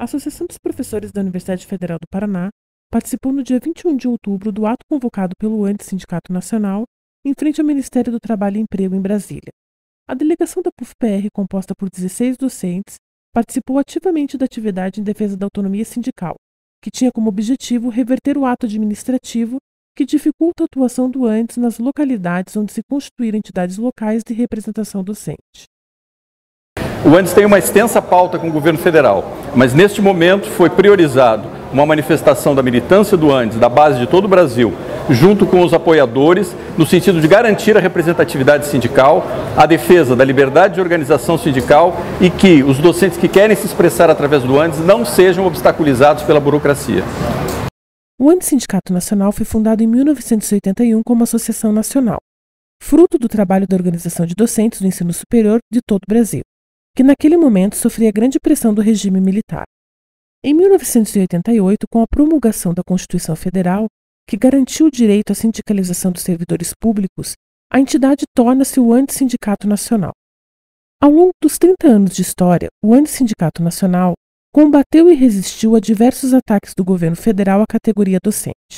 A Associação dos Professores da Universidade Federal do Paraná participou no dia 21 de outubro do ato convocado pelo ANDES Sindicato Nacional em frente ao Ministério do Trabalho e Emprego em Brasília. A delegação da PUF-PR, composta por 16 docentes, participou ativamente da atividade em defesa da autonomia sindical, que tinha como objetivo reverter o ato administrativo que dificulta a atuação do ANDES nas localidades onde se constituíram entidades locais de representação docente. O ANDES tem uma extensa pauta com o governo federal, mas neste momento foi priorizado uma manifestação da militância do ANDES, da base de todo o Brasil, junto com os apoiadores, no sentido de garantir a representatividade sindical, a defesa da liberdade de organização sindical e que os docentes que querem se expressar através do ANDES não sejam obstaculizados pela burocracia. O ANDES Sindicato Nacional foi fundado em 1981 como associação nacional, fruto do trabalho da Organização de Docentes do Ensino Superior de todo o Brasil, que naquele momento sofria grande pressão do regime militar. Em 1988, com a promulgação da Constituição Federal, que garantiu o direito à sindicalização dos servidores públicos, a entidade torna-se o ANDES Sindicato Nacional. Ao longo dos 30 anos de história, o ANDES Sindicato Nacional combateu e resistiu a diversos ataques do governo federal à categoria docente.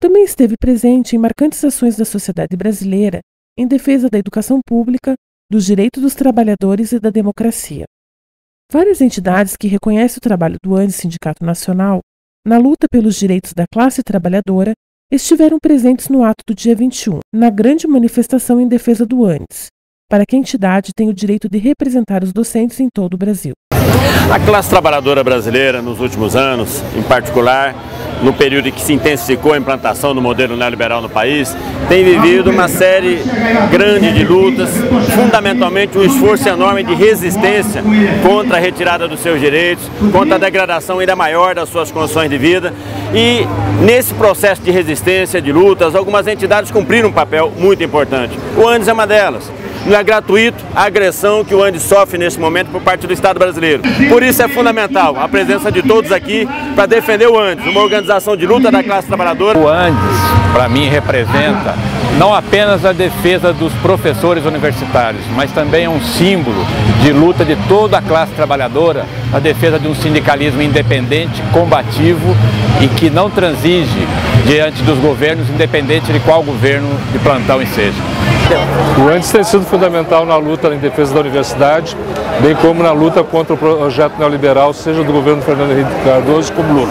Também esteve presente em marcantes ações da sociedade brasileira em defesa da educação pública, dos direitos dos trabalhadores e da democracia. Várias entidades que reconhecem o trabalho do ANDES Sindicato Nacional na luta pelos direitos da classe trabalhadora estiveram presentes no ato do dia 21, na grande manifestação em defesa do ANDES, para que a entidade tenha o direito de representar os docentes em todo o Brasil. A classe trabalhadora brasileira, nos últimos anos, em particular, no período em que se intensificou a implantação do modelo neoliberal no país, tem vivido uma série grande de lutas, fundamentalmente um esforço enorme de resistência contra a retirada dos seus direitos, contra a degradação ainda maior das suas condições de vida. E nesse processo de resistência, de lutas, algumas entidades cumpriram um papel muito importante. O ANDES é uma delas. Não é gratuito a agressão que o ANDES sofre nesse momento por parte do Estado brasileiro. Por isso é fundamental a presença de todos aqui para defender o ANDES, uma organização de luta da classe trabalhadora. O ANDES, para mim, representa não apenas a defesa dos professores universitários, mas também é um símbolo de luta de toda a classe trabalhadora, a defesa de um sindicalismo independente, combativo e que não transige diante dos governos, independente de qual governo de plantão seja. O ANDES tem sido fundamental na luta em defesa da universidade, bem como na luta contra o projeto neoliberal, seja do governo Fernando Henrique Cardoso como Lula.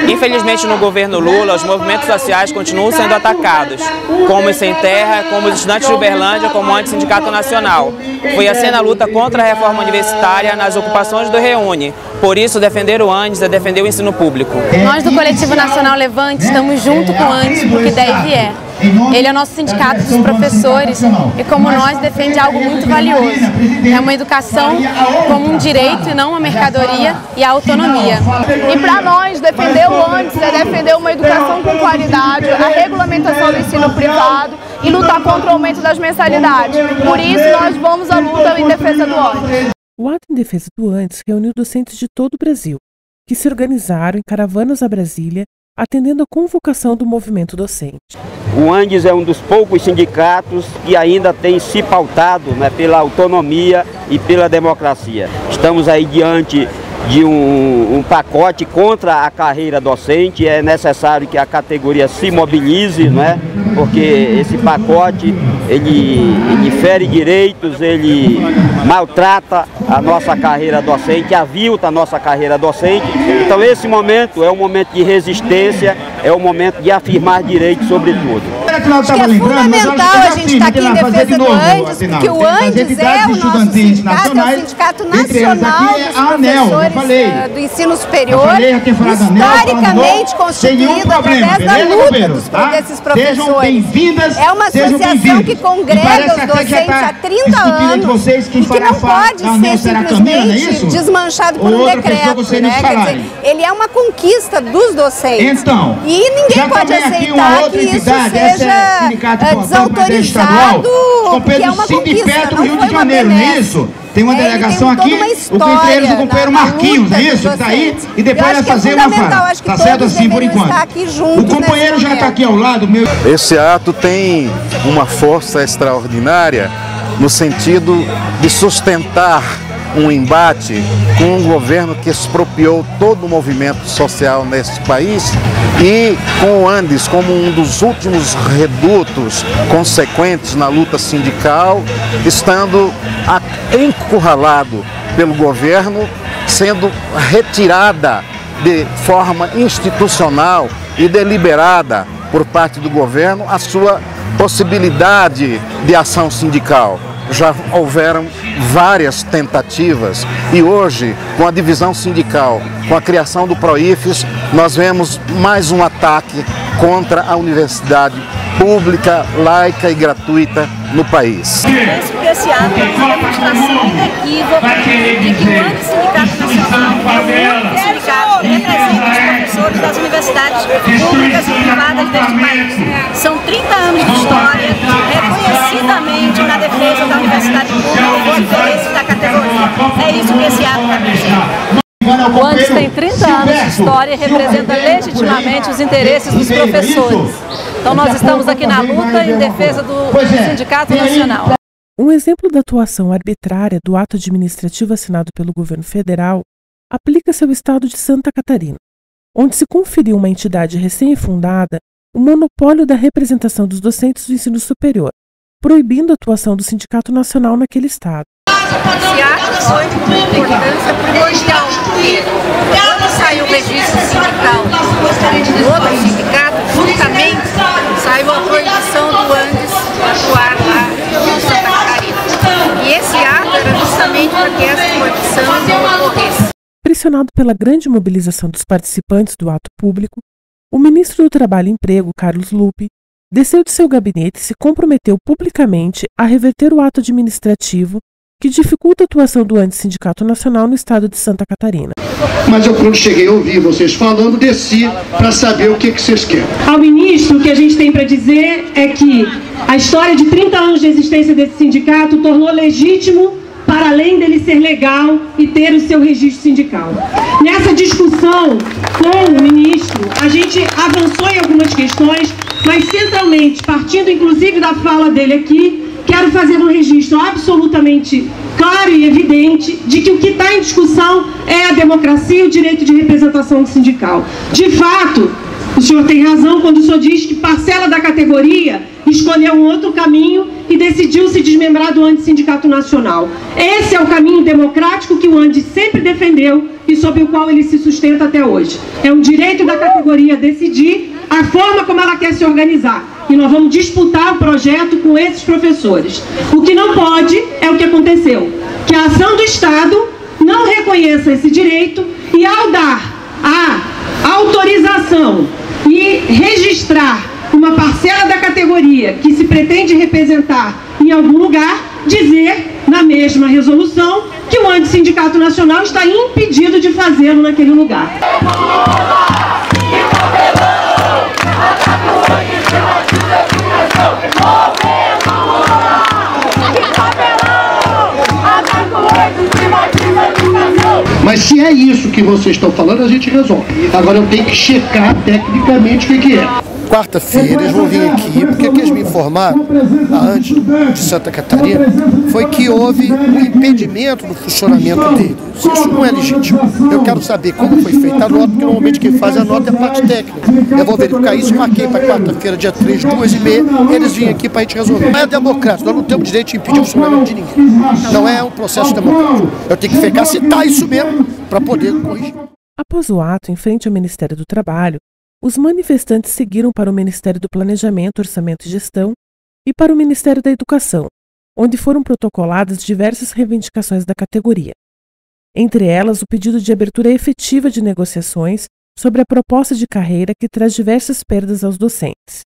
Infelizmente, no governo Lula, os movimentos sociais continuam sendo atacados, como os Sem Terra, como os estudantes de Uberlândia, como o ANDES Sindicato Nacional. Foi assim na luta contra a reforma universitária nas ocupações do Reúne. Por isso, defender o ANDES é defender o ensino público. Nós do Coletivo Nacional Levante estamos junto com o ANDES porque daí é. Ele é o nosso sindicato dos professores e, como nós, defende algo muito valioso. É uma educação como um direito e não uma mercadoria, e a autonomia. E para nós, defender o ANDES é defender uma educação com qualidade, a regulamentação do ensino privado e lutar contra o aumento das mensalidades. Por isso, nós vamos à luta em defesa do ANDES. O ato em defesa do ANDES reuniu docentes de todo o Brasil, que se organizaram em caravanas a Brasília, atendendo à convocação do movimento docente. O ANDES é um dos poucos sindicatos que ainda tem se pautado, né, pela autonomia e pela democracia. Estamos aí diante de um pacote contra a carreira docente. É necessário que a categoria se mobilize, né, porque esse pacote ele fere direitos, ele maltrata a nossa carreira docente, avilta a nossa carreira docente. Então esse momento é um momento de resistência, é um momento de afirmar direitos sobretudo. Acho que é fundamental a gente estar aqui em defesa do ANDES, porque o ANDES é o nosso sindicato, é o Sindicato Nacional dos Professores do Ensino Superior, historicamente constituído através da luta desses professores. É uma associação que congrega os docentes há 30 anos e que não pode ser simplesmente desmanchado por um decreto, né? Quer dizer, ele é uma conquista dos docentes. E ninguém pode aceitar que isso seja desautorizado, porque é uma conquista, não foi uma benesse. Tem uma delegação aqui, o companheiro do companheiro Marquinhos, é isso? Está aí e depois vai fazer uma fala. Está certo assim por enquanto. O companheiro já está aqui ao lado meu. Esse ato tem uma força extraordinária no sentido de sustentar um embate com um governo que expropriou todo o movimento social neste país e com o Andes como um dos últimos redutos consequentes na luta sindical, estando encurralado pelo governo, sendo retirada de forma institucional e deliberada por parte do governo a sua possibilidade de ação sindical. Já houveram várias tentativas e hoje, com a divisão sindical, com a criação do PROIFES, nós vemos mais um ataque contra a universidade pública, laica e gratuita no país. Penso que esse ato é uma demonstração inequívoca de que o Antissindicato Nacional é o único sindicato que representa os professores das universidades públicas e privadas deste país. São 30 anos de história, reconhecidamente na defesa da universidade pública e dos interesses da categoria. É isso que esse ato representa. O Andes tem 30 anos de história e representa legitimamente os interesses dos professores. Então nós estamos aqui na luta em defesa do Sindicato Nacional. Um exemplo da atuação arbitrária do ato administrativo assinado pelo governo federal aplica-se ao estado de Santa Catarina, onde se conferiu a uma entidade recém-fundada o monopólio da representação dos docentes do ensino superior, proibindo a atuação do Sindicato Nacional naquele estado. Esse ato foi de uma importância primordial, porque quando saiu o registro sindical do outro sindicato, justamente saiu a proibição do Andes atuar lá em Santa Catarina. E esse ato era justamente para que essa proibição não ocorresse. Pressionado pela grande mobilização dos participantes do ato público, o ministro do Trabalho e Emprego, Carlos Lupe, desceu de seu gabinete e se comprometeu publicamente a reverter o ato administrativo que dificulta a atuação do Antissindicato Nacional no estado de Santa Catarina. Mas eu, quando cheguei a ouvir vocês falando, desci para saber o que vocês querem. Ao ministro, o que a gente tem para dizer é que a história de 30 anos de existência desse sindicato tornou legítimo, para além dele ser legal e ter o seu registro sindical. Nessa discussão com o ministro, a gente avançou em algumas questões, mas centralmente, partindo inclusive da fala dele aqui, quero fazer um registro absolutamente claro e evidente de que o que está em discussão é a democracia e o direito de representação sindical. De fato, o senhor tem razão quando o senhor diz que parcela da categoria escolheu um outro caminho e decidiu se desmembrar do Antissindicato Nacional. Esse é o caminho democrático que o Andes sempre defendeu e sobre o qual ele se sustenta até hoje. É um direito da categoria decidir a forma como ela quer se organizar. E nós vamos disputar o projeto com esses professores. O que não pode é o que aconteceu, que a ação do Estado não reconheça esse direito e ao dar a autorização e registrar uma parcela da categoria que se pretende representar em algum lugar, dizer na mesma resolução que o Antissindicato Nacional está impedido de fazê-lo naquele lugar. Mas se é isso que vocês estão falando, a gente resolve. Agora eu tenho que checar tecnicamente o que é. Quarta-feira eles vão vir aqui, porque o que eles me informaram, antes de Santa Catarina, foi que houve um impedimento do funcionamento deles. Isso não é legítimo. Eu quero saber como foi feita a nota, porque normalmente quem faz a nota é a parte técnica. Eu vou verificar isso, marquei para quarta-feira, dia 3, 2h30, eles vêm aqui para a gente resolver. Não é democrático, nós não temos direito de impedir o funcionamento de ninguém. Não é um processo democrático. Eu tenho que ficar, citar isso mesmo, para poder corrigir. Após o ato, em frente ao Ministério do Trabalho, os manifestantes seguiram para o Ministério do Planejamento, Orçamento e Gestão e para o Ministério da Educação, onde foram protocoladas diversas reivindicações da categoria. Entre elas, o pedido de abertura efetiva de negociações sobre a proposta de carreira que traz diversas perdas aos docentes.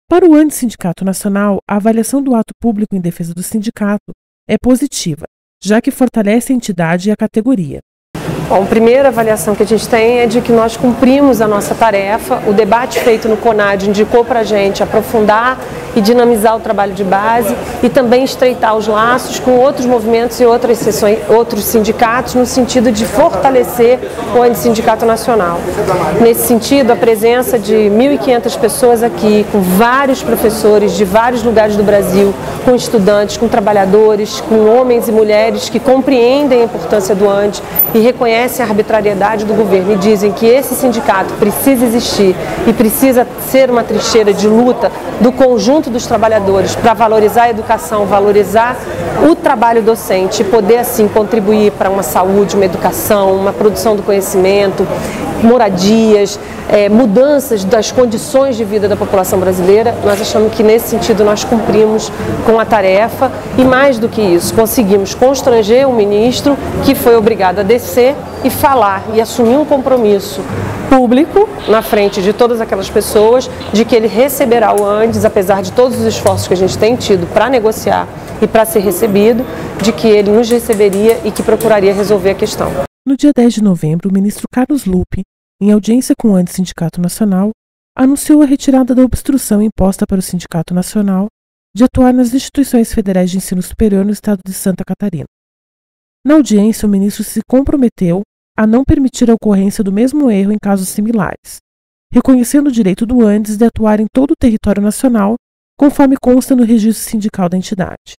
Para o Antissindicato Nacional, a avaliação do ato público em defesa do sindicato é positiva, já que fortalece a entidade e a categoria. Bom, a primeira avaliação que a gente tem é de que nós cumprimos a nossa tarefa. O debate feito no CONAD indicou para a gente aprofundar e dinamizar o trabalho de base e também estreitar os laços com outros movimentos e outras seções, outros sindicatos, no sentido de fortalecer o Antissindicato Nacional. Nesse sentido, a presença de 1.500 pessoas aqui, com vários professores de vários lugares do Brasil, com estudantes, com trabalhadores, com homens e mulheres que compreendem a importância do ANDI e reconhecem a arbitrariedade do governo e dizem que esse sindicato precisa existir e precisa ser uma trincheira de luta do conjunto dos trabalhadores para valorizar a educação, valorizar o trabalho docente e poder assim contribuir para uma saúde, uma educação, uma produção do conhecimento, moradias, mudanças das condições de vida da população brasileira. Nós achamos que nesse sentido nós cumprimos com a tarefa e mais do que isso, conseguimos constranger o ministro que foi obrigado a descer e falar e assumir um compromisso público na frente de todas aquelas pessoas de que ele receberá o ANDES, apesar de todos os esforços que a gente tem tido para negociar e para ser recebido, de que ele nos receberia e que procuraria resolver a questão. No dia 10 de novembro, o ministro Carlos Lupe, em audiência com o Antissindicato Nacional, anunciou a retirada da obstrução imposta para o Sindicato Nacional de atuar nas instituições federais de ensino superior no estado de Santa Catarina. Na audiência, o ministro se comprometeu a não permitir a ocorrência do mesmo erro em casos similares, reconhecendo o direito do ANDES de atuar em todo o território nacional, conforme consta no registro sindical da entidade.